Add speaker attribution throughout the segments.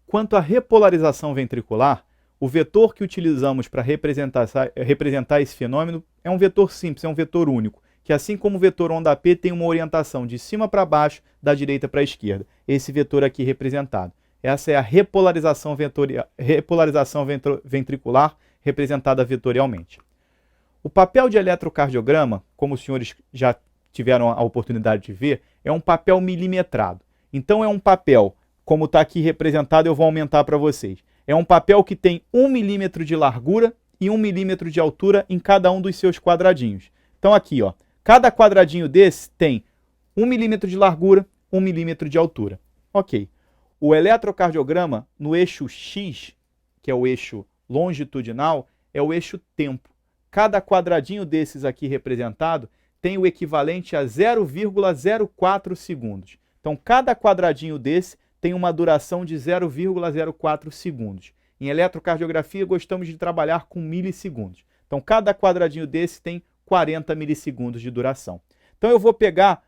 Speaker 1: Quanto à repolarização ventricular, o vetor que utilizamos para representar esse fenômeno é um vetor simples, é um vetor único, que assim como o vetor onda P tem uma orientação de cima para baixo, da direita para a esquerda. Esse vetor aqui representado. Essa é a repolarização ventricular representada vetorialmente. O papel de eletrocardiograma, como os senhores já tiveram a oportunidade de ver, é um papel milimetrado. Então é um papel, como está aqui representado, eu vou aumentar para vocês. É um papel que tem 1 milímetro de largura e 1 milímetro de altura em cada um dos seus quadradinhos. Então aqui, ó, cada quadradinho desse tem 1 milímetro de largura, 1 milímetro de altura. Ok. O eletrocardiograma, no eixo X, que é o eixo longitudinal, é o eixo tempo. Cada quadradinho desses aqui representado tem o equivalente a 0,04 segundos. Então, cada quadradinho desse tem uma duração de 0,04 segundos. Em eletrocardiografia, gostamos de trabalhar com milissegundos. Então, cada quadradinho desse tem 40 milissegundos de duração. Então, eu vou pegar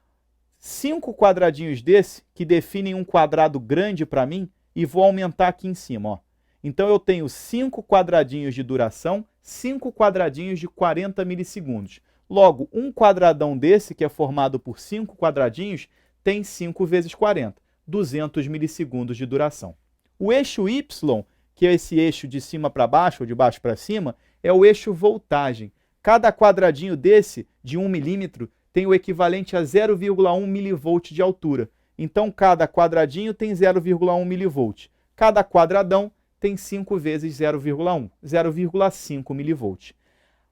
Speaker 1: 5 quadradinhos desse, que definem um quadrado grande para mim, e vou aumentar aqui em cima, ó. Então, eu tenho 5 quadradinhos de duração, 5 quadradinhos de 40 milissegundos. Logo, um quadradão desse, que é formado por 5 quadradinhos, tem 5 vezes 40, 200 milissegundos de duração. O eixo Y, que é esse eixo de cima para baixo, ou de baixo para cima, é o eixo voltagem. Cada quadradinho desse, de 1 milímetro, tem o equivalente a 0,1 milivolt de altura. Então, cada quadradinho tem 0,1 milivolt. Cada quadradão tem 5 vezes 0,1, 0,5 milivolt.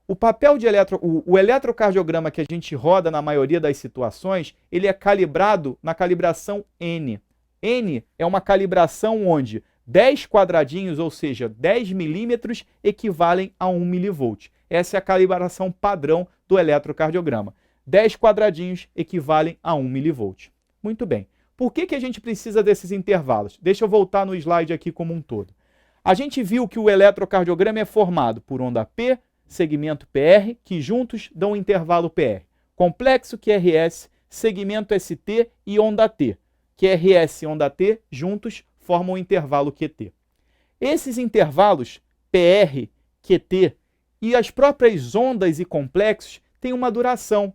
Speaker 1: O papel de o eletrocardiograma que a gente roda na maioria das situações, ele é calibrado na calibração N. N é uma calibração onde 10 quadradinhos, ou seja, 10 milímetros, equivalem a 1 milivolt. Essa é a calibração padrão do eletrocardiograma. 10 quadradinhos equivalem a 1 milivolt. Muito bem. Por que a gente precisa desses intervalos? Deixa eu voltar no slide aqui como um todo. A gente viu que o eletrocardiograma é formado por onda P, segmento PR, que juntos dão um intervalo PR. Complexo QRS, segmento ST e onda T. QRS e onda T juntos formam o intervalo QT. Esses intervalos, PR, QT e as próprias ondas e complexos têm uma duração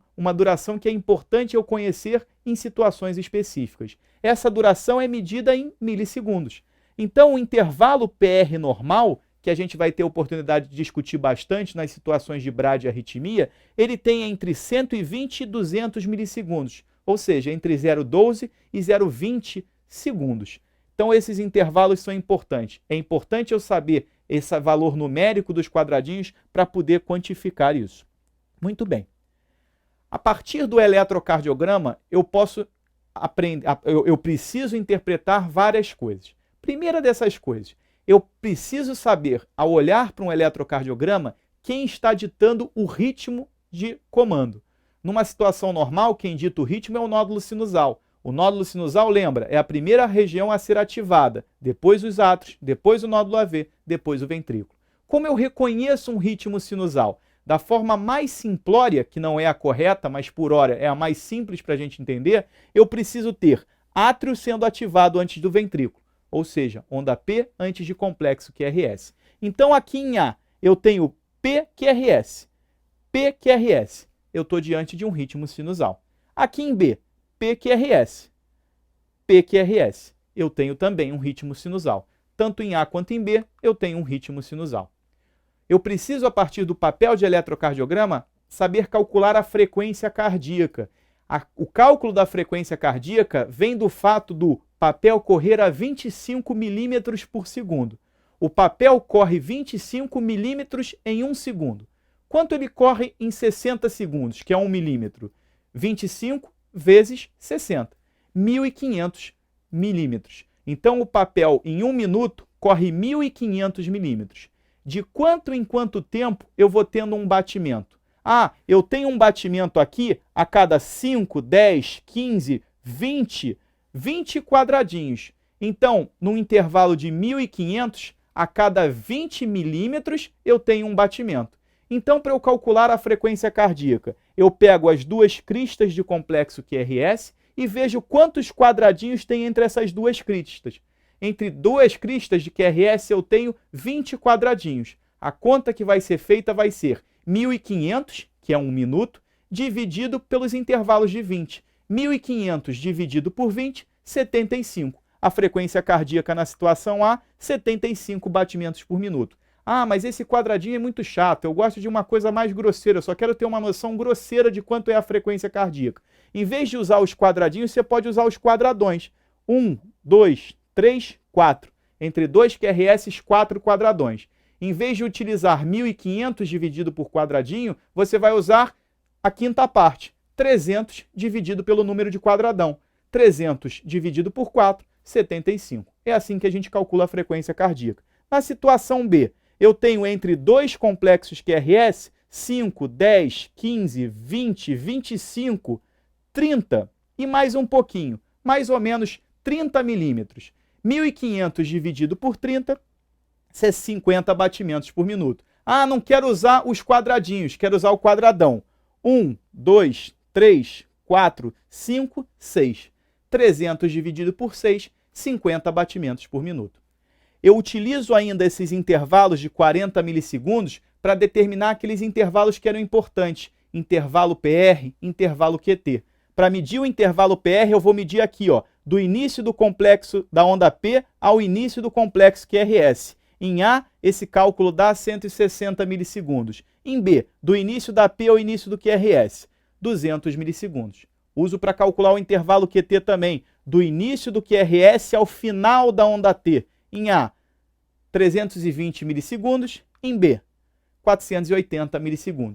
Speaker 1: que é importante eu conhecer em situações específicas. Essa duração é medida em milissegundos. Então, o intervalo PR normal, que a gente vai ter oportunidade de discutir bastante nas situações de bradiarritmia, ele tem entre 120 e 200 milissegundos, ou seja, entre 0,12 e 0,20 segundos. Então, esses intervalos são importantes. É importante eu saber esse valor numérico dos quadradinhos para poder quantificar isso. Muito bem. A partir do eletrocardiograma, eu preciso interpretar várias coisas. Primeira dessas coisas, eu preciso saber, ao olhar para um eletrocardiograma, quem está ditando o ritmo de comando. Numa situação normal, quem dita o ritmo é o nódulo sinusal. O nódulo sinusal, lembra, é a primeira região a ser ativada, depois os átrios, depois o nódulo AV, depois o ventrículo. Como eu reconheço um ritmo sinusal? Da forma mais simplória, que não é a correta, mas por hora é a mais simples para a gente entender, eu preciso ter átrio sendo ativado antes do ventrículo, ou seja, onda P antes de complexo QRS. Então aqui em A eu tenho PQRS. PQRS, eu estou diante de um ritmo sinusal. Aqui em B, PQRS. PQRS, eu tenho também um ritmo sinusal. Tanto em A quanto em B, eu tenho um ritmo sinusal. Eu preciso, a partir do papel de eletrocardiograma, saber calcular a frequência cardíaca. O cálculo da frequência cardíaca vem do fato do papel correr a 25 milímetros por segundo. O papel corre 25 milímetros em 1 segundo. Quanto ele corre em 60 segundos, que é 1 milímetro? 25 vezes 60. 1.500 milímetros. Então, o papel, em 1 minuto, corre 1.500 milímetros. De quanto em quanto tempo eu vou tendo um batimento? Ah, eu tenho um batimento aqui a cada 5, 10, 15, 20 quadradinhos. Então, num intervalo de 1.500, a cada 20 milímetros eu tenho um batimento. Então, para eu calcular a frequência cardíaca, eu pego as duas cristas de complexo QRS e vejo quantos quadradinhos tem entre essas duas cristas. Entre duas cristas de QRS eu tenho 20 quadradinhos. A conta que vai ser feita vai ser 1.500, que é 1 minuto, dividido pelos intervalos de 20. 1.500 dividido por 20, 75. A frequência cardíaca na situação A, 75 batimentos por minuto. Ah, mas esse quadradinho é muito chato, eu gosto de uma coisa mais grosseira, eu só quero ter uma noção grosseira de quanto é a frequência cardíaca. Em vez de usar os quadradinhos, você pode usar os quadradões. 1, 2, 3, 4. Entre dois QRS, 4 quadradões. Em vez de utilizar 1.500 dividido por quadradinho, você vai usar a quinta parte, 300 dividido pelo número de quadradão. 300 dividido por 4, 75. É assim que a gente calcula a frequência cardíaca. Na situação B, eu tenho entre dois complexos QRS, 5, 10, 15, 20, 25, 30 e mais um pouquinho, mais ou menos 30 milímetros. 1.500 dividido por 30, 50 batimentos por minuto. Ah, não quero usar os quadradinhos, quero usar o quadradão. 1, 2, 3, 4, 5, 6. 300 dividido por 6, 50 batimentos por minuto. Eu utilizo ainda esses intervalos de 40 milissegundos para determinar aqueles intervalos que eram importantes. Intervalo PR, intervalo QT. Para medir o intervalo PR, eu vou medir aqui, ó, do início do complexo da onda P ao início do complexo QRS. Em A, esse cálculo dá 160 milissegundos. Em B, do início da P ao início do QRS, 200 milissegundos. Uso para calcular o intervalo QT também, do início do QRS ao final da onda T. Em A, 320 milissegundos. Em B, 480 milissegundos.